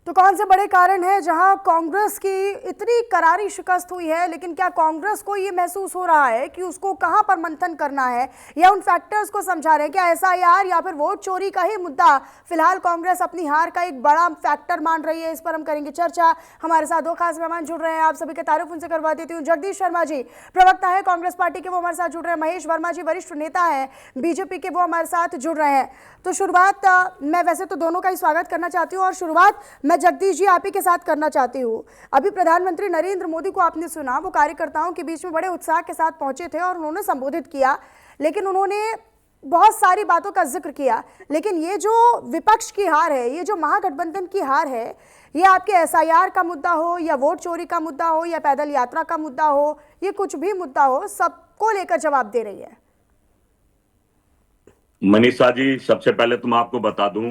तो कौन से बड़े कारण हैं जहां कांग्रेस की इतनी करारी शिकस्त हुई है, लेकिन क्या कांग्रेस को ये महसूस हो रहा है कि उसको कहां पर मंथन करना है, या उन फैक्टर्स को समझा रहे हैं? क्या एसआईआर या फिर वोट चोरी का ही मुद्दा फिलहाल कांग्रेस अपनी हार का एक बड़ा फैक्टर मान रही है? इस पर हम करेंगे चर्चा। हमारे साथ दो खास मेहमान जुड़ रहे हैं, आप सभी के तारुफ उनसे करवा देती हूँ। जगदीश शर्मा जी प्रवक्ता है कांग्रेस पार्टी के, वो हमारे साथ जुड़ रहे हैं। महेश वर्मा जी वरिष्ठ नेता है बीजेपी के, वो हमारे साथ जुड़ रहे हैं। तो शुरुआत मैं वैसे तो दोनों का ही स्वागत करना चाहती हूँ, और शुरुआत मैं जगदीश जी आप ही के साथ करना चाहती हूँ। अभी प्रधानमंत्री नरेंद्र मोदी को आपने सुना, वो कार्यकर्ताओं के बीच में बड़े उत्साह के साथ पहुंचे थे और उन्होंने संबोधित किया, लेकिन उन्होंने बहुत सारी बातों का जिक्र किया। लेकिन ये जो विपक्ष की हार है, ये जो महागठबंधन की हार है, ये आपके एसआईआर का मुद्दा हो या वोट चोरी का मुद्दा हो या पैदल यात्रा का मुद्दा हो, ये कुछ भी मुद्दा हो, सबको लेकर जवाब दे रही है। मनीषा जी, सबसे पहले तो मैं आपको बता दूं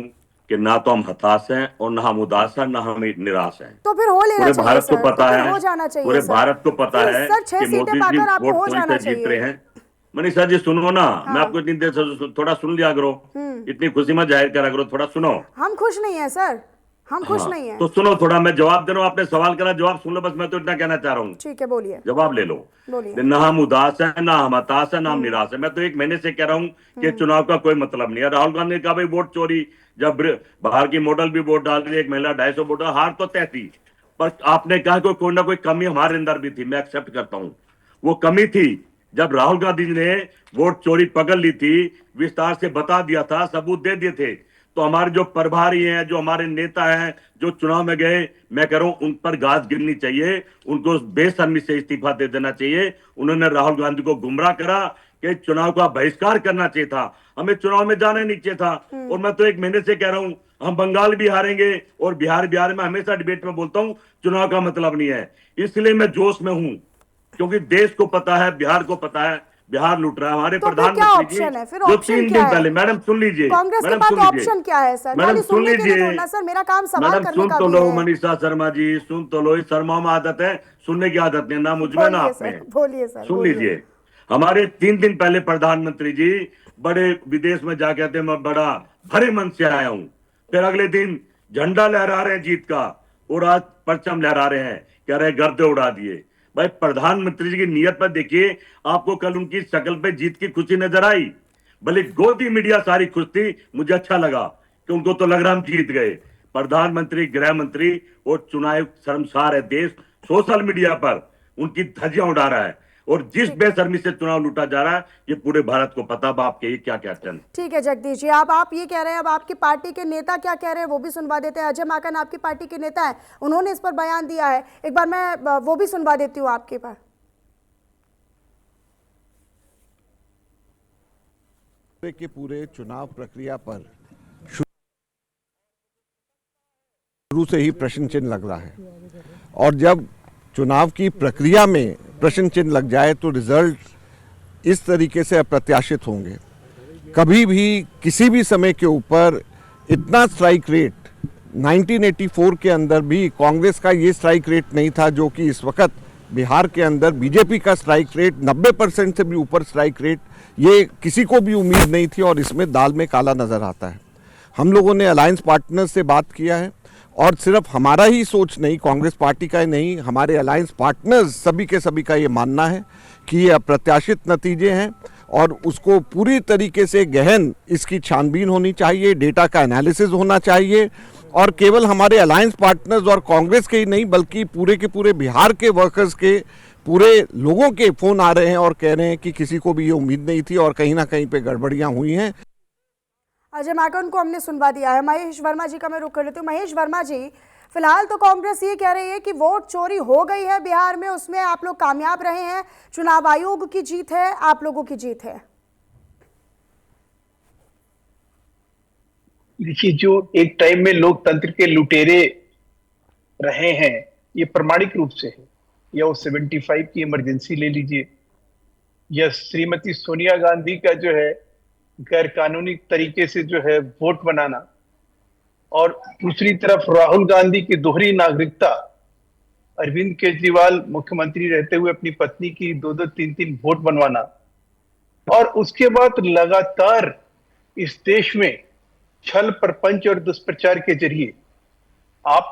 कि ना तो हम हताश हैं और ना हम उदास हैं, ना हम निराश हैं। तो फिर हो लेना पूरे चाहिए भारत सर, को पता तो फिर है, हो जाना चाहिए पूरे सर। भारत को पता फिर है सर 6 कि सीटें मोदी जी पाकर आपको वोट हो चोरी जाना से जीत रहे चाहिए। हैं। मनीषा जी सुनो ना, मैं हाँ। आपको इतनी देर से थोड़ा सुन लिया करो, इतनी खुशी मत जाहिर करा करो, थोड़ा सुनो। हम खुश नहीं है सर, हम खुश हाँ नहीं है। तो सुनो थोड़ा, मैं जवाब दे रहा हूं, आपने सवाल करा, जवाब सुन लो बस। मैं तो इतना कहना चाह रहा हूँ, ठीक है, बोलिए जवाब ले लो। बोलिए। ना हम उदास है, ना हम हताश है, ना हम निराश है। मैं तो 1 महीने से कह रहा हूं कि चुनाव का कोई मतलब नहीं है। राहुल गांधी ने कहा भाई वोट चोरी, जब बाहर की मॉडल भी वोट डाल रही है, एक महिला 250 वोट, हार तो तय थी। पर आपने कहा कोई ना कोई कमी हमारे अंदर भी थी, मैं एक्सेप्ट करता हूं। वो कमी थी जब राहुल गांधी ने वोट चोरी पकड़ ली थी, विस्तार से बता दिया था, सबूत दे दिए थे। तो हमारे जो प्रभारी हैं, जो हमारे नेता हैं, जो चुनाव में गए, मैं कह रहा हूं उन पर घास गिरनी चाहिए, उनको बेशर्मी से इस्तीफा दे देना चाहिए। उन्होंने राहुल गांधी को गुमराह करा कि चुनाव का बहिष्कार करना चाहिए था, हमें चुनाव में जाना नहीं चाहिए था। और मैं तो 1 महीने से कह रहा हूं हम बंगाल भी हारेंगे, और बिहार में हमेशा डिबेट में बोलता हूं चुनाव का मतलब नहीं है। इसलिए मैं जोश में हूं, क्योंकि देश को पता है, बिहार को पता है, बिहार लूट रहा है। हमारे तो फिर क्या प्रधानमंत्री जी ऑप्शन है? फिर जो ऑप्शन 3 क्या दिन है? पहले, मैडम सुन लीजिए, कांग्रेस के मैडम पास सुन लीजिए, ऑप्शन क्या है सर? मैडम खाली सुन सुनने के लिए लीजिए, थोड़ा सर, मेरा काम सवाल मैडम करने सुन का तो भी लो। है। मनीषा शर्मा जी सुन तो लो, इस शर्मा में आदत है, सुनने की आदत नहीं, ना मुझ में ना बोलिए आप सर, में। बोलिए सर, सुन बोलिए। लीजिए, हमारे 3 दिन पहले प्रधानमंत्री जी बड़े विदेश में जाके आते, मैं बड़ा भरे मन से आया हूं। फिर अगले दिन झंडा लहरा रहे हैं जीत का, और आज परचम लहरा रहे हैं, कह रहे गर्दे उड़ा दिए। भाई प्रधानमंत्री जी की नीयत पर देखिए, आपको कल उनकी शक्ल पे जीत की खुशी नजर आई? भले गोदी मीडिया सारी खुश थी, मुझे अच्छा लगा कि उनको तो लग रहा हम जीत गए। प्रधानमंत्री, गृह मंत्री और चुनाव शर्मसार है देश, सोशल मीडिया पर उनकी धज्जियां उड़ा रहा है, और जिस ठीक है, बेशर्मी से चुनाव लूटा जा रहा है, ये पूरे भारत को पता। बाप के क्या क्या चल। ठीक है जगदीश जी, आप ये कह रहे हैं, अब आपकी पार्टी के नेता क्या कह रहे हैं वो भी सुनवा देते हैं। अजय माकन आपकी पार्टी के नेता हैं, उन्होंने इस पर बयान दिया है, एक बार मैं वो भी सुनवा देती हूँ आपके पास। के पूरे चुनाव प्रक्रिया पर शुरू से ही प्रश्न चिन्ह लग रहा है, और जब चुनाव की प्रक्रिया में प्रश्न चिन्ह लग जाए तो रिजल्ट इस तरीके से अप्रत्याशित होंगे। कभी भी किसी भी समय के ऊपर इतना स्ट्राइक रेट 1984 के अंदर भी कांग्रेस का ये स्ट्राइक रेट नहीं था जो कि इस वक्त बिहार के अंदर बीजेपी का स्ट्राइक रेट 90% से भी ऊपर स्ट्राइक रेट, ये किसी को भी उम्मीद नहीं थी, और इसमें दाल में काला नज़र आता है। हम लोगों ने अलायंस पार्टनर से बात किया है, और सिर्फ हमारा ही सोच नहीं, कांग्रेस पार्टी का ही नहीं, हमारे अलायंस पार्टनर्स सभी के सभी का ये मानना है कि ये अप्रत्याशित नतीजे हैं, और उसको पूरी तरीके से गहन इसकी छानबीन होनी चाहिए, डेटा का एनालिसिस होना चाहिए। और केवल हमारे अलायंस पार्टनर्स और कांग्रेस के ही नहीं, बल्कि पूरे के पूरे बिहार के वर्कर्स के, पूरे लोगों के फ़ोन आ रहे हैं और कह रहे हैं कि किसी को भी ये उम्मीद नहीं थी और कहीं ना कहीं पे गड़बड़ियां हुई हैं। अजय माकन को हमने सुनवा दिया है। महेश वर्मा जी का मैं रुख कर लेती हूँ। महेश वर्मा जी, फिलहाल तो कांग्रेस ये कह रही है कि वोट चोरी हो गई है बिहार में, उसमें आप लोग कामयाब रहे हैं, चुनाव आयोग की जीत है, आप लोगों की जीत है। देखिए, जो एक टाइम में लोकतंत्र के लुटेरे रहे हैं, ये प्रमाणिक रूप से है। या वो 75 की इमरजेंसी ले लीजिए, या श्रीमती सोनिया गांधी का जो है गैर कानूनी तरीके से जो है वोट बनाना, और दूसरी तरफ राहुल गांधी की दोहरी नागरिकता, अरविंद केजरीवाल मुख्यमंत्री रहते हुए अपनी पत्नी की 2-2, 3-3 वोट बनवाना, और उसके बाद लगातार इस देश में छल, प्रपंच और दुष्प्रचार के जरिए आप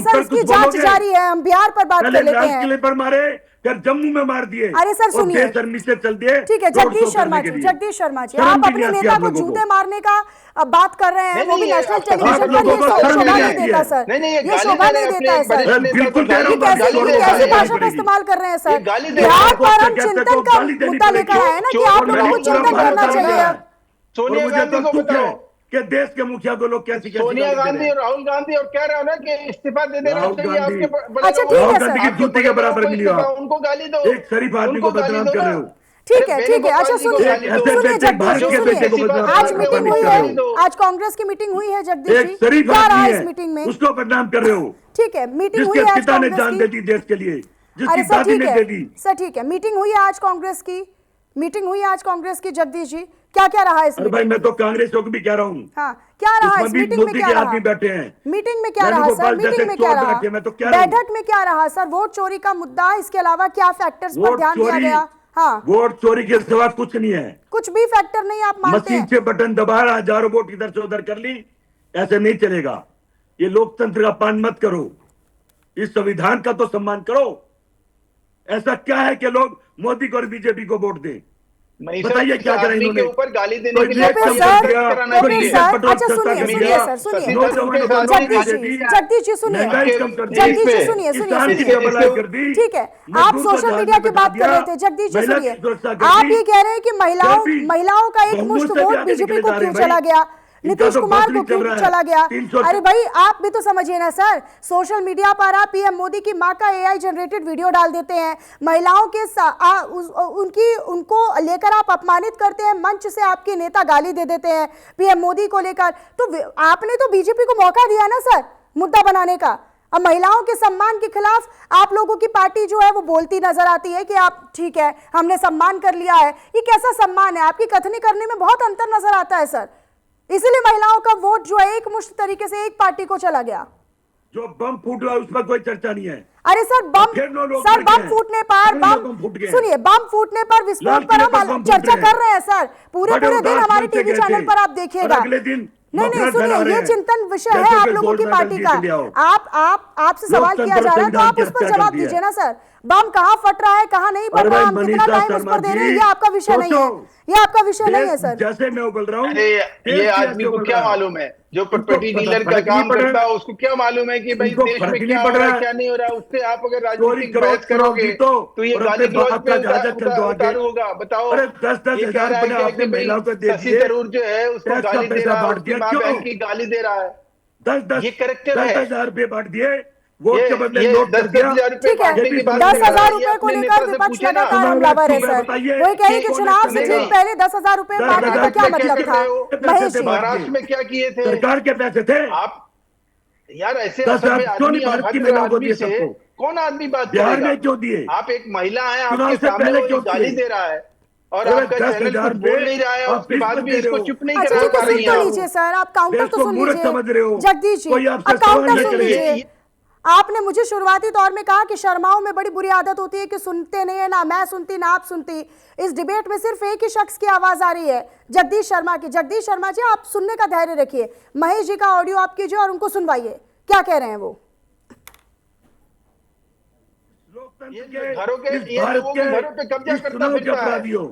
सर पर इसकी कुछ जांच बोलोगे? जारी है, हम बिहार पर बात पहले कर लेते लाल हैं। किले पर मारे, फिर जम्मू में मार दिए। अरे सर और सुनिए, बेशर्मी से चल दिए। ठीक है रोड शो जगदीश शर्मा करने के जी, लिए। जगदीश शर्मा जी, शर्म आप भी अपने नहीं आती नेता आप को लोगों जूते को। मारने का बात कर रहे हैं, नहीं, वो भी नहीं, नेशनल आप टेलीविजन पर, लोगों ये को शर्म शोभा नहीं नहीं आती देता है। सर, नहीं, ये गाली शोभा दे रहे नहीं हैं देता है अपने सर। वरिष्ठ नेता बिल्कुल को, कह रहा ये हूं, कैसी गाली ये दे कैसी रहे हैं। भाषा का इस्तेमाल कर रहे हैं सर? ये गाली दे बिहार रहे हैं। पर हम कहते चिंतन को का गाली देनी मुद्दा लेकर पड़ेगी। आए हैं ना कि चोर आप और लोगों को मैंने चिंतन भारत करना का चाहिए। है। और सोनिया मुझे गांधी तो को दुख है बताओ, कि देश के मुखिया को लोग कैसी कैसी सोनिया गाली दे गांधी रहे हैं। और राहुल गांधी, और कह रहा हूं ना कि इस्तीफा दे देना राहुल चाहिए गांधी, आपके बड़े अच्छा, लोगों ठीक राहुल है को, गांधी सर। की आपके जूती बड़े के लोगों बराबर को मिली हो इस्तीफा, आप। उनको गाली दो, एक शरीफ आदमी उनको को गाली बदनाम दो कर ना। रहे हो। ठीक है, ठीक है, अच्छा वेणुगोपाल जी को सुनिए गाली दो। ऐसे सुनिए बेटे जगदीश भारत जी, के बेटे को सुनिए, बदनाम आज कर मीटिंग रहे हुई हो। है, आज कांग्रेस की मीटिंग हुई है जगदीश जी, एक शरीफ क्या रहा आदमी इस है, मीटिंग में? उसको बदनाम कर रहे हो। ठीक है, मीटिंग हुई जिसके है आज पिता ने कांग्रेस जान की। दे दी देश के लिए, जिसकी अरे सर दादी ठीक ने है दे दी। सर, ठीक है, मीटिंग हुई है आज कांग्रेस की, मीटिंग हुई है आज कांग्रेस की जगदीश जी, क्या क्या रहा इस अरे भाई मैं तो कांग्रेसों को भी कह रहा हूँ, हाँ क्या रहा इस उसमें भी मीटिंग में, मोदी क्या के रहा आदमी बैठे हैं। मीटिंग में क्या रहा सर, वेणुगोपाल मीटिंग जैसे में क्या चोर रहा, बैठे, मैं तो कह रहा हूँ। बैठक में क्या रहा सर, वोट चोरी का मुद्दा, इसके अलावा क्या फैक्टर्स पर वोट ध्यान दिया चोरी, गया? हाँ वोट चोरी के सिवा कुछ नहीं है। कुछ भी फैक्टर नहीं आप मानते मशीन हैं? से बटन दबाया, हजारों वोट इधर से उधर कर ली, ऐसे नहीं चलेगा। ये लोकतंत्र का अपमान मत करो, इस संविधान का तो सम्मान करो। ऐसा क्या है कि लोग मोदी को और बीजेपी को वोट दें? मनीषा, बताइए इस क्या करें आदमी के इन्होंने? ऊपर गाली देने कोई के लिए ब्लैक कपिल कम सर, कर दिया, कराना कोई कपिल चाहिए। डीजल सर, पेट्रोल अच्छा सस्ता सुनिए कर सुनिए दिया, सर, सुनिए नौजवानों को जगदीश नौकरी दे जी, दी, जगदीश जी सुनिए, महंगाई कम कर दी, जगदीश जी पे- सुनिए सुनिए किसान की सुनिए, कमाई कर दी, ठीक है आप मजदूर को सोशल जहाज मीडिया में की बैठा बात कर दिया, रहे थे, जगदीश जी महिला सुनिए, की सुरक्षा कर आप दी। ये कह रहे हैं कि फिर भी महिलाओं का एक बहुमत मुश्त से भी वोट आगे बीजेपी निकले को जा रहे क्यों हैं चला भाई। गया, इनका नीतीश तो कुमार बस को नहीं क्यों चल रहा है। चला गया? 300 अरे भाई आप भी तो समझिए ना सर, सोशल मीडिया पर आप पीएम मोदी की मां का एआई जनरेटेड वीडियो डाल देते हैं, महिलाओं के उनको लेकर आप अपमानित करते हैं, मंच से आपके नेता गाली दे देते हैं पीएम मोदी को लेकर, तो आपने तो बीजेपी को मौका दिया ना सर मुद्दा बनाने का। अब महिलाओं के सम्मान के खिलाफ आप लोगों की पार्टी जो है वो बोलती नजर आती है कि आप ठीक है हमने सम्मान कर लिया है। ये कैसा सम्मान है? आपकी कथनी करने में बहुत अंतर नजर आता है सर, इसीलिए महिलाओं का वोट जो है एक मुश्त तरीके से एक पार्टी को चला गया। जो बम फूट रहा है उसमें कोई चर्चा नहीं है। अरे सर फिर नो लोग सर मर बम गए। फूटने पर फिर लोग फूट गए। सुनिए बम फूटने पर विस्फोट लाल पर किले पर हम बम फूट चर्चा रहे कर रहे हैं सर, पूरे बड़े पूरे दिन उदास हमारे मन से टीवी गए चैनल थे। पर आप और देखिएगा। अगले दिन नहीं नफरत फैला सुनिए, रहे ये हैं। चिंतन विषय है जैसे आप कि लोगों गोल्ड की मेडल पार्टी जीत का। लिया हो। आपसे सवाल किया लोकतंत्र जा रहा है तो संविधान आप की उस पर हत्या जवाब कर दी है। दीजिए ना सर। बम कहाँ फट रहा है, कहाँ नहीं फट अरे रहा है, भाई हम कितना मनीषा टाइम उस शर्मा पर दे रहे हैं, जी, ये आपका विषय नहीं है, सोचो। ये आपका विषय नहीं है सर। जैसे मैं उबल रहा हूँ, अरे ये आदमी को क्या मालूम है, जो प्रॉपर्टी डीलर का काम करता है उसको क्या मालूम है कि भाई उनको देश फर्क में नहीं क्या पड़ हो रहा रहा है है। क्या नहीं हो रहा है, उससे आप अगर चोरी राजनीतिक करो, बहस चुनाव करोगे जीतो तो ये और गाली अपने गलौज बाप पे का जहाज चल दो आगे। उतारू होगा। बताओ अरे 10-10 ये कह हजार रहा है रुपया कि आपने भाई महिलाओं को दे शशि दिए, थरूर जो है उसको टैक्स का गाली दे पैसा रहा है, बांट उसकी दिया, माँ क्यों? बहन की गाली दे रहा है। 10-10 ये करेक्टर है। 10,000 रुपये बांट दिए, वोट ये के बदले ये नोट कर 10,000 दिया। रुपए ठीक है, बांटने की बात 10,000 नहीं कर रहा है, रुपए को अपने लेकर नेता से विपक्ष पूछे ना। लगातार चुनाव हमलावर है में सर। बताइए, वही कह रहे हैं कि कौन चुनाव है से चलेगा? ठीक पहले 10,000 रुपए 10,000 बांटने का क्या रुपए मतलब कैसे था? थे? महेश जी महाराष्ट्र में क्या किए थे सरकार के पैसे थे। आप? यार ऐसे 10,000 असभ्य क्यों आदमी, नहीं भारत की अभद्र महिलाओं को आदमी दिए से सबको? कौन आदमी बात बिहार करेगा? में क्यों दिए? आप एक महिला हैं, चुनाव आपके से सामने पहले वो क्यों गाली दिए? दे रहा है और अरे आपका चैनल 10,000 कुछ बोल नहीं रहा है, आप उसके बाद किस भी पे दे इसको रहे हो? चुप नहीं अच्छा करा ठीक है, पा सुन रही तो हैं आप। लीजिए सर, आप काउंटर देश तो को सुन मूर्ख लीजिए समझ रहे हो। जगदीश जी, कोई आपसे अब सवाल काउंटर नहीं सुन करेगा। लीजिए। आपने मुझे शुरुआती दौर में कहा कि शर्माओं में बड़ी बुरी आदत होती है कि सुनते नहीं है, ना मैं सुनती ना आप सुनती। इस डिबेट में सिर्फ एक ही शख्स की आवाज आ रही है, जगदीश शर्मा की। जगदीश शर्मा जी आप सुनने का धैर्य रखिए, महेश जी का ऑडियो आप कीजिए और उनको सुनवाइए क्या कह रहे हैं वो। ये लोगों के घरों पे कब्जा करता फिरता है।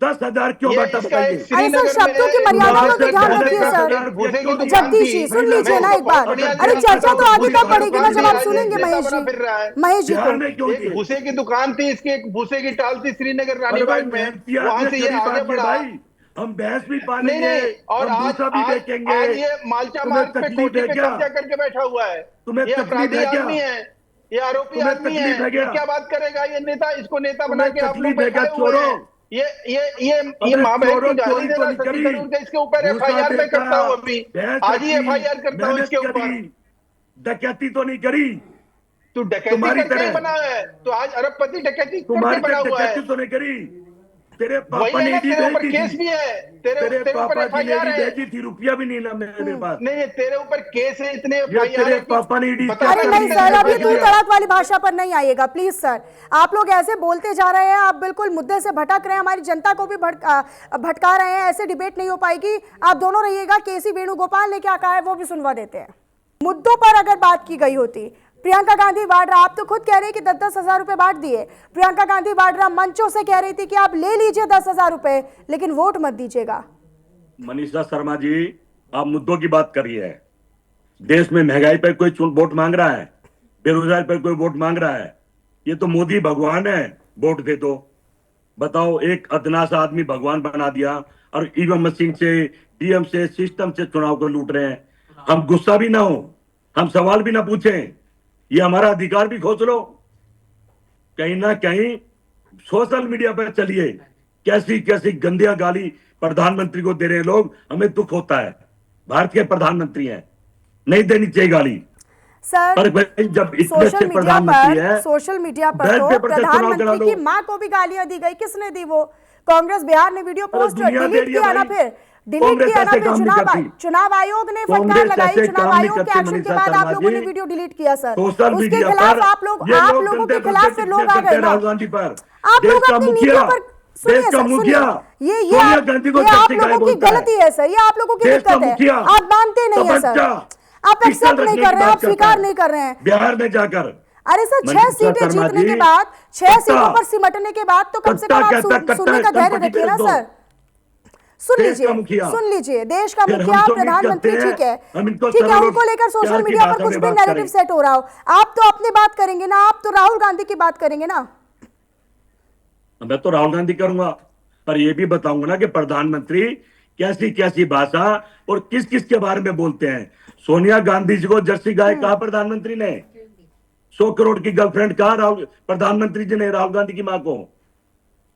10,000 क्यों ये बांटा इसका बताइए? एक श्रीनगर ऐसे शब्दों की मर्यादा का तो ध्यान रखिए सर। भूसे की दुकान जगदीश थी। जी सुन लीजिए ना मैं एक बार, बहुत बढ़िया अरे तरीके चर्चा से तो आगे तक बढ़ेगी ना जब आप आज सुनेंगे नेता महेश बना जी, फिर रहा है। महेश जी बिहार को। में क्यों एक दिए? भूसे की दुकान थी, इसकी एक भूसे की टाल थी श्रीनगर अरे भाई रानीबाग में, मेहनती वहां आदमी से ये गरीब आगे आदमी बढ़ा। भाई, हम भैंस भी नहीं पालेंगे, नहीं, और हम आज भूसा भी आज बेचेंगे। आज ये मालचा तुम्हें मार्ग पे तकलीफ कोठी है पे क्या? कब्जा करके बैठा हुआ है। तुम्हें ये तकलीफ अपराधी है क्या? आदमी है, ये आरोपी तुम्हें आदमी तकलीफ है। है क्या? ये क्या बात करेगा? ये नेता, इसको नेता बना तुम्हें के आप लोग तकलीफ है क्या बैठाए हुए चोरों? हैं। ये अबे माँ बहन चोरों की गाली चोरी दे तो रहा नहीं शशि करी, थरूर का, इसके ऊपर भूसा FIR मैं बेचा, करता हूँ अभी, भैंस आज ही रखी, FIR करता हूँ मेहनत इसके ऊपर। करी, डकैती तो नहीं करी तू डकैती तुम्हारी करके ही तरह। बना है, तो आज अरबपति डकैती करके तुम्हारी बना हुआ है। डकैती तो नहीं करी। तेरे वही पापा है ने ना, ईडी तेरे ऊपर भेजी केस थी, भी है, तेरे ऊपर पापा जी ने FIR ईडी है। भेजी थी, रुपया भी नहीं ना मेरे पास। नहीं, तेरे ऊपर केस है, इतने ये FIR तेरे है कि पापा ने ईडी बता अरे कर नहीं दी, सर, अभी भेज तू दिया। तड़क वाली भाषा पर नहीं आइएगा प्लीज सर। आप लोग ऐसे बोलते जा रहे हैं, आप बिल्कुल मुद्दे से भटक रहे हैं, हमारी जनता को भी भटका रहे हैं। ऐसे डिबेट नहीं हो पाएगी, आप दोनों रहिएगा। केसी वेणुगोपाल ने क्या कहा है वो भी सुनवा देते हैं। मुद्दों पर अगर बात की गई होती, प्रियंका गांधी वाड्रा, आप तो खुद कह रहे हैं कि 10-10 हजार रुपए बांट दिए। प्रियंका गांधी वाड्रा मंचों से कह रही थी कि आप ले लीजिए 10,000 रुपए, लेकिन वोट मत दीजिएगा। मनीषा शर्मा जी, आप मुद्दों की बात करिए। देश में महंगाई पर कोई वोट मांग रहा है? बेरोजगारी पर कोई वोट मांग रहा है? ये तो मोदी भगवान है, वोट दे दो। बताओ, एक अदना सा आदमी भगवान बना दिया और ईवीएम मशीन से, डीएम से, सिस्टम से चुनाव को लूट रहे हैं। हम गुस्सा भी ना हो, हम सवाल भी ना पूछें, ये हमारा अधिकार भी खोज लो। कहीं ना कहीं सोशल मीडिया पर चलिए, कैसी कैसी गंदिया गाली प्रधानमंत्री को दे रहे हैं लोग, हमें दुख होता है। भारत के प्रधानमंत्री हैं, नहीं देनी चाहिए गाली। सर पर जब इतने सोशल अच्छे मीडिया प्रधानमंत्री पर है, सोशल मीडिया पर बैलेट तो पेपर से चुनाव करा प्रधानमंत्री दो। की मां को भी गालियां दी गई। किसने दी वो? कांग्रेस बिहार ने वीडियो पोस्ट दुनिया दे डिलीट रही है किया ना, भाई। फिर डिलीट कांग्रेस किया ना, ऐसे फिर काम नहीं करती। चुनाव आयोग ने फटकार कांग्रेस लगाई, ऐसे चुनाव काम नहीं आयोग के करती, एक्शन के मनीषा बाद आप शर्मा लोगों ने जी। वीडियो डिलीट किया सर, सोशल उसके मीडिया खिलाफ पर आप लोगों के खिलाफ फिर लोग आ गए ना। राहुल गांधी पर। आप देश लोग का अपनी मुखिया, नीतियों पर सुनिए देश का सर, मुखिया सुनिए, ये सोनिया गांधी को ये आप शक्ति लोगों की बोलता है। गलती है सर, ये आप लोगों की देश का दिक्कत है, मुखिया, आप मानते नहीं है सर, आप एक्सेप्ट नहीं कर रहे हैं, आप स्वीकार नहीं कर रहे हैं। बिहार में जाकर अरे सर 6 मनीषा सीटें शर्मा जीतने जी, के बाद, 6 कट्टा, सीटों पर सिमटने के बाद तो कम से कम कट्टा आप कहता, कट्टा सुनने का धैर्य कंपनी रखिए ना भेज दो। सर। सुन देश लीजिए, का मुखिया। सुन लीजिए, देश का फिर हम मुखिया, तो उम्मीद प्रधानमंत्री, करते हैं, ठीक है, हम इनको ठीक है, सरल और उनको लेकर प्यार सोशल की मीडिया पर भाषा कुछ में भी बात नैरेटिव करें। सेट हो रहा हो, आप तो अपनी बात करेंगे ना, आप तो राहुल गांधी की बात करेंगे ना। मैं तो राहुल गांधी करूंगा, पर यह भी बताऊंगा ना कि प्रधानमंत्री कैसी कैसी भाषा और किस किस के बारे में बोलते हैं। सोनिया गांधी जी को जर्सी गाय कहा प्रधानमंत्री ने, 100 करोड़ की गर्लफ्रेंड कहा राहुल प्रधानमंत्री जी ने राहुल गांधी की मां को।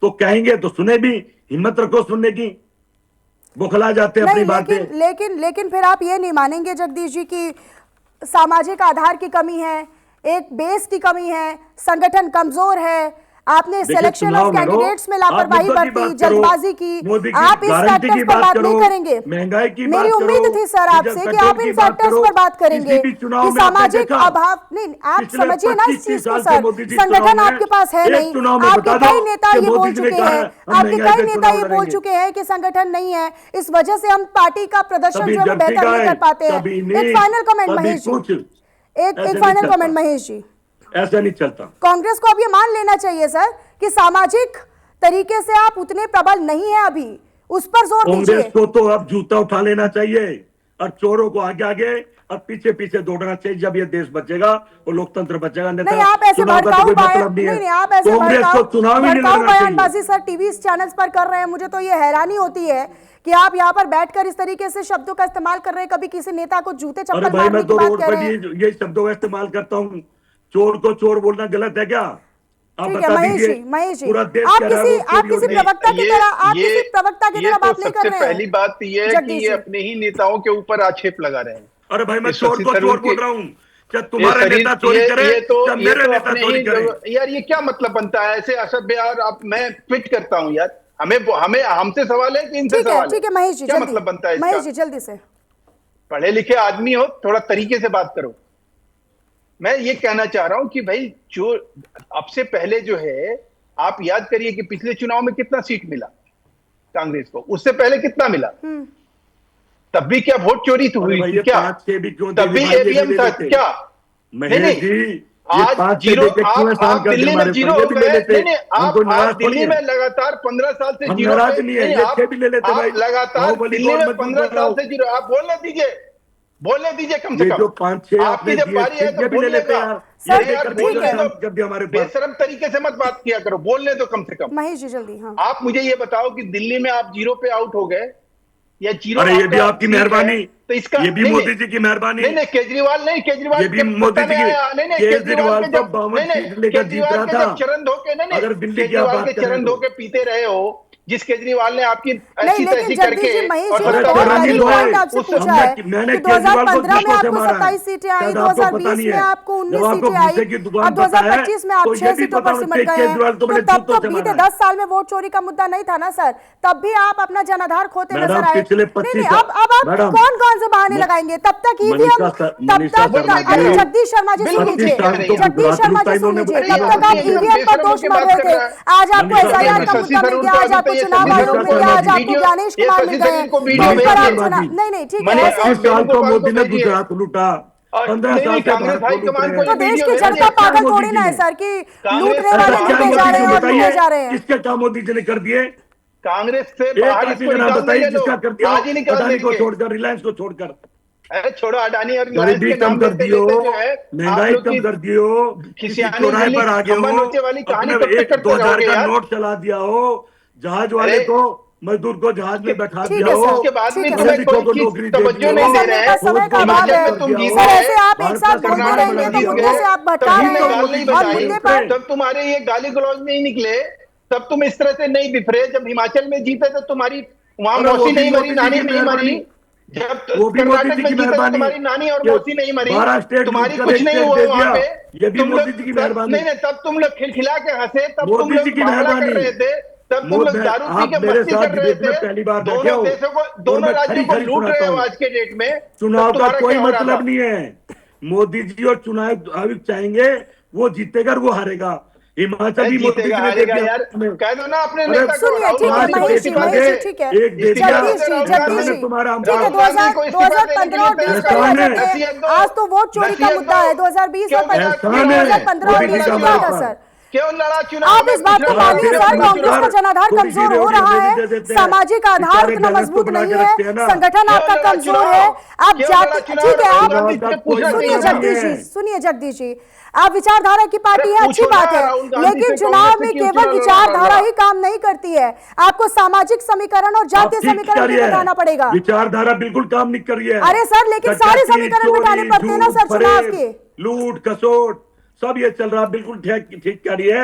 तो कहेंगे तो सुने भी, हिम्मत रखो सुनने की, बुखला जाते हैं अपनी नहीं, बातें। लेकिन फिर आप ये नहीं मानेंगे जगदीश जी की सामाजिक आधार की कमी है, एक बेस की कमी है, संगठन कमजोर है, आपने सिलेक्शन ऑफ कैंडिडेट्स में लापरवाही बरती, जल्दबाजी की, आप इस फैक्टर्स पर बात नहीं करेंगे। महंगाई की मेरी उम्मीद थी सर आपसे कि आप इन फैक्टर्स पर बात करेंगे कि सामाजिक अभाव, नहीं आप समझिए ना इस चीज को सर, संगठन आपके पास है नहीं, आपके कई नेता ये बोल चुके हैं, आपके कई नेता ये बोल चुके हैं कि संगठन नहीं है, इस वजह से हम पार्टी का प्रदर्शन जो है बेहतर नहीं कर पाते हैं। एक फाइनल कमेंट महेश जी, एक फाइनल कमेंट महेश जी, ऐसा नहीं चलता। कांग्रेस को अब ये मान लेना चाहिए सर कि सामाजिक तरीके से आप उतने प्रबल नहीं है, अभी उस पर जोर दीजिए। कांग्रेस को तो अब जूता उठा लेना चाहिए और चोरों को आगे आगे और पीछे पीछे दौड़ना चाहिए। जब ये देश बचेगा और लोकतंत्र बचेगा। नहीं आप ऐसे भड़काऊ नहीं आप ऐसे भड़काऊ बयानबाजी सर टीवी चैनल्स पर कर रहे हैं, मुझे तो ये हैरानी होती है कि आप यहाँ पर बैठकर इस तरीके से शब्दों का इस्तेमाल कर रहे हैं, कभी किसी नेता को जूते चप्पल मारने की बात कर रहे हैं। ये शब्दों का इस्तेमाल करता हूँ, चोर को चोर बोलना गलत है क्या? आप ठीक है बता महेश जी, दीजिए, महेश जी, पूरा देश आप कह रहा है वो किसी चोरी प्रवक्ता की तरह, आप किसी प्रवक्ता की तरह बात नहीं कर सबसे रहे हैं। पहली बात तो ये है कि ये अपने ही नेताओं के ऊपर आक्षेप लगा रहे हैं। अरे भाई मैं ये चोर को शशि चोर थरूर बोल रहा हूँ, क्या तुम्हारे नेता चोरी करे या मेरे नेता चोरी करे? यार ये क्या मतलब बनता है ऐसे असभ्य? यार आप, मैं ट्वीट करता हूँ यार, हमें हमसे सवाल है कि इनसे सवाल है? ठीक है महेश जी, क्या मतलब बनता है महेश जी इसका? जल्दी से, पढ़े लिखे आदमी हो, थोड़ा तरीके से बात करो। मैं ये कहना चाह रहा हूं कि भाई जो अब से पहले जो है, आप याद करिए कि पिछले चुनाव में कितना सीट मिला कांग्रेस को, उससे पहले कितना मिला? तब भी क्या वोट चोरी तो हुई थी क्या? तब भी ईवीएम था क्या? नहीं, आज जीरो, आप दिल्ली में जीरो हो गए। नहीं, आप दिल्ली में लगातार 15 साल से जीरो पे, नहीं आप लगातार दिल्ली में 15 साल से जीरो। आप बोलने दीजिए कम से कम, आपकी जब बारी है तो बोलिएगा। जब भी हमारे बेशरम तरीके से मत बात किया करो, बोलने दो कम से कम। महेश जी जल्दी। हाँ, आप मुझे ये बताओ कि दिल्ली में आप जीरो पे आउट हो गए या जीरो? अरे ये भी आपकी मेहरबानी, तो इसका ये भी मोदी जी की मेहरबानी। नहीं, केजरीवाल नहीं, केजरीवाल ये भी मोदी जी की, केजरीवाल तो 52 सीट लेकर जीत रहा था। चरण धोके, नहीं अगर दिल्ली की केजरीवाल बात के करें चरण तो। धोके पीते रहे हो, जिस केजरीवाल ने आपकी नहीं, लेकिन जगदीश जी महेश जी ने बहुत रानी पॉइंट आपसे पूछा है कि 2015 में आपको मारा 27 सीटें आई, शायद आपको पता 2020 नहीं में है। आपको जब 19 आपको सीटें आई, भूसे की दुकान अब पता है, 2025 में आप तो 6 ये भी सीटों पता पर होना सिमट चाहिए, गए हैं। केजरीवाल तो तो बड़े तब तो जूतों से बीते मारा। 10 साल में वोट चोरी का मुद्दा नहीं था ना सर, तब भी आप अपना जनाधार खोते मैडम, नजर आए। पिछले नहीं 25 नहीं, अब आप मैडम, कौन से बहाने लगाएंगे? तब तक ईवीएम, अरे जगदीश शर्मा जी सुन लीजिए, जगदीश शर्मा जी सुन लीजिए, तब तक आप ईवीएम पर दोष मर रहे थे। आज आपको एसआईआर का मुद्दा मिल गया, आज आपको चुनाव आयोग मिल गया, आज आपको ज्ञानेश कुमार मिल गए। नहीं ठीक है, मोदी ने गुजरात लूटा, 15 साल कांग्रेस हाईकमान को तो देश की जनता पागल थोड़ी ना है सर कि लूटने वाले लूटे जा रहे हैं और लूटे जा रहे हैं। इसके काम मोदी जी ने कर दिए? कांग्रेस से बाहर इसको निकाल देंगे, जिसका कर दिया आज ही निकाल अडानी को देंगे। छोड़कर, रिलायंस को छोड़कर। अरे छोड़ो अडानी और गरीबी कम कर दियो, महंगाई कम कर दियो, किसी चौराहे पर आ गए हो, अपने 2000 का नोट चला दिया हो, जहाज वाले को, मजदूर को जहाज में बैठा दिया हो, उसके बाद में ठीक है, तुम्हें कोई चीज तवज्जो नहीं दे रहे हैं। समय का अभाव है सर, ऐसे आप एक साथ बोलते रहेंगे तो मुद्दे से आप भटका रहे हैं और मुद्दे पर। तब तुम्हारे ये गाली गलौज नहीं निकले, तब तुम इस तरह से नहीं बिफरे। जब हिमाचल में जीते तो तुम्हारी वहां मौसी नहीं मरी, नानी नहीं मरी। जब कर्नाटक में जीते तो तुम्हारी नानी और मौसी नहीं मरी, तुम्हारी कुछ नहीं हुआ वहां पे। ये भी मोदी जी की मेहरबानी। नहीं, तब तुम लोग खिलखिला के हंसे, तब तुम लोग बहाना कर रहे थे। तब तुम लोग दारू पी के आप मेरे मस्ती साथ कर रहे डिबेट में थे, पहली बार बैठे दोनों हो देशों को, और दोनों मैं राज्यों को खरी लूट रहे सुनाता हो हूं। आज के डेट में। चुनाव तब का तुम्हारा कोई क्या हो रहा मतलब था? नहीं है। मोदी जी और चुनाव आयुक्त चाहेंगे, वो जीतेगा और वो हारेगा। हिमाचल भी मोदी जीतेगा जी ने दे हारेगा दिया यार, हमें। कह दो ना अपने अरे नेता को। सुनिए, राहुल ठीक है गांधी को महेश जी, इस्तीफा महेश दे जी, दे। ठीक है, एक दे दिया। इस्तीफा जगदीश दे जी, राहुल जगदीश गांधी। जी, तुम्हारा ठीक है, राहुल गांधी को इस्तीफा देने के 2015 लिए और 20 तैयार का एहसान ही है। आ जाते नसीहत हैं। दो, आज तो वोट चोरी का नसीहत मुद्दा दो। है, 2020 क्यों और लड़ा चुनाव? 2015 और मोदी जी 20 का क्या था मामला। सर? क्यों लड़ा चुनाव? आप इस बात को हाँ, मानिए सिर्फ सर, नमक कांग्रेस का पर जनाधार थोड़ी कमजोर सी हो रेवड़ी रहा हमें भी है, दे देते हैं। सामाजिक आधार बेचारे इतना बैलेंस मजबूत को बना नहीं के है, रखते हैं ना। संगठन क्यों आपका लड़ा कमजोर चुनाव? है, आप क्यों जाति, लड़ा चुनाव? ठीक है राहुल आप गांधी का से कोई पूछा सुनिए मतलब नहीं जगदीश जी, है। सुनिए जगदीश जी, आप विचारधारा की पार्टी है, अच्छी पूछो ना बात है, राहुल गांधी लेकिन से चुनाव कांग्रेस से में क्यों केवल चुनाव लड़ा विचारधारा रहा? ही काम नहीं करती है, आपको सामाजिक समीकरण और आप जातीय ठीक समीकरण भी करिए। बताना पड़ेगा। विचारधारा बिल्कुल काम नहीं कर रही है। अरे सर, लेकिन सारे डकैती, समीकरण बिठाने चोरी, पड़ते हैं ना झूठ, सर चुनाव फरेब, के। लूट खसोट सब ये चल रहा है। बिल्कुल ठीक ठीक कह रही है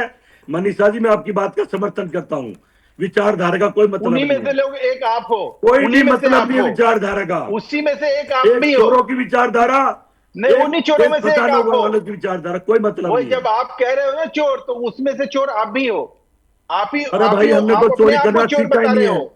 मनीषा जी, मैं आपकी बात का समर्थन करता हूँ। विचारधारा का कोई मतलब उन्हीं में नहीं से है। लोग एक आप हो, कोई उन्हीं भी में से मतलब आप नहीं है हो, विचारधारा का। उसी में से एक आप एक भी हो। चोरों की विचारधारा, नहीं, उन्हीं चोरों एक में से एक फसाने आप हो। वालों की विचारधारा, कोई मतलब वही नहीं है। जब आप कह रहे हो ना चोर, तो उसमें से चोर आप भी हो। अरे आप ही भाई, हो, हमने आप तो अपने चोरी आप को करना चोर सीखा ही बता नहीं रहे है। हो।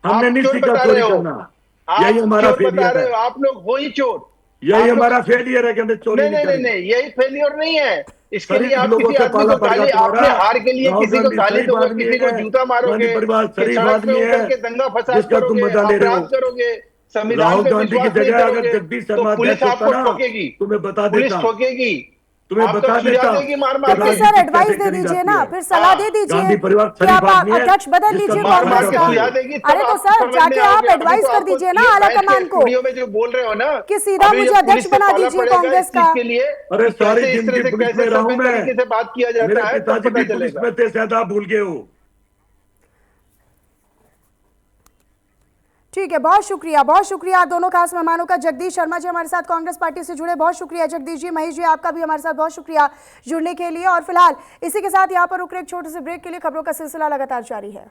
हमने आप नहीं चोर सीखा बता चोरी रहे हो, करना। यही आप हमारा चोर बता फेलियर रहे है। हो, आप लोग हो ही चोर। यही आप लोग, हमारा फेलियर है कि हमने चोरी नहीं नहीं नहीं नहीं करी। नहीं, यही फेलियर नहीं है। इसके लिए शरीफ आप लोगों किसी से आदमी पाला को पड़ गया गाली, तुम्हारा। आपने हार के लिए राहुल किसी को गांधी गाली शरीफ दोगे, आदमी किसी को है, जूता गांधी मारोगे, परिवार कि शरीफ सड़क पे आदमी है, उतर के दंगा फसाद जिसका तुम करोगे, मजा ले रहे हो। अपराध करोगे, संविधान राहुल पे गांधी की विश्वास नहीं जगह अगर करोगे, जगदीश तो शर्मा पुलिस अध्यक्ष होता आपको ना, ठोकेगी। तुम्हें बता पुलिस देता, ठोकेगी, तुम्हें आप बता तक देता सुझा देगी मार कि तो मार फिर के। सर राजनीति एडवाइस कैसे दे करी दीजिए जाती ना, है। फिर सलाह दे हाँ, दीजिए गांधी परिवार कि शरीफ आप आदमी है, अध्यक्ष बदल जिसका लीजिए मार मार कांग्रेस के का। सुझा देगी, तब अरे तो आप सर समझ में जाके आप आओगे। अभी एडवाइस तो कर आपको दीजिए ना ये आला बैठ के कमान को स्टूडियो में जो बोल रहे हो ना, कि सीधा अभी मुझे जो अध्यक्ष पुलिस से बना पाला दीजिए पड़ेगा कांग्रेस इस का। चीज के लिए अरे कि सारी कैसे इस तरह जिंदगी से, पुलिस कैसे में रहा हूं सभ्य मैं। तरीके से बात किया मेरे जाता है, तब पिताजी पता भी पुलिस चलेगा। में थे, शायद आप भूल गए हो। ठीक है, बहुत शुक्रिया दोनों खास मेहमानों का। जगदीश शर्मा जी हमारे साथ कांग्रेस पार्टी से जुड़े, बहुत शुक्रिया जगदीश जी। महेश जी, आपका भी हमारे साथ बहुत शुक्रिया जुड़ने के लिए। और फिलहाल इसी के साथ यहाँ पर रुक रहे एक छोटे से ब्रेक के लिए। खबरों का सिलसिला लगातार जारी है।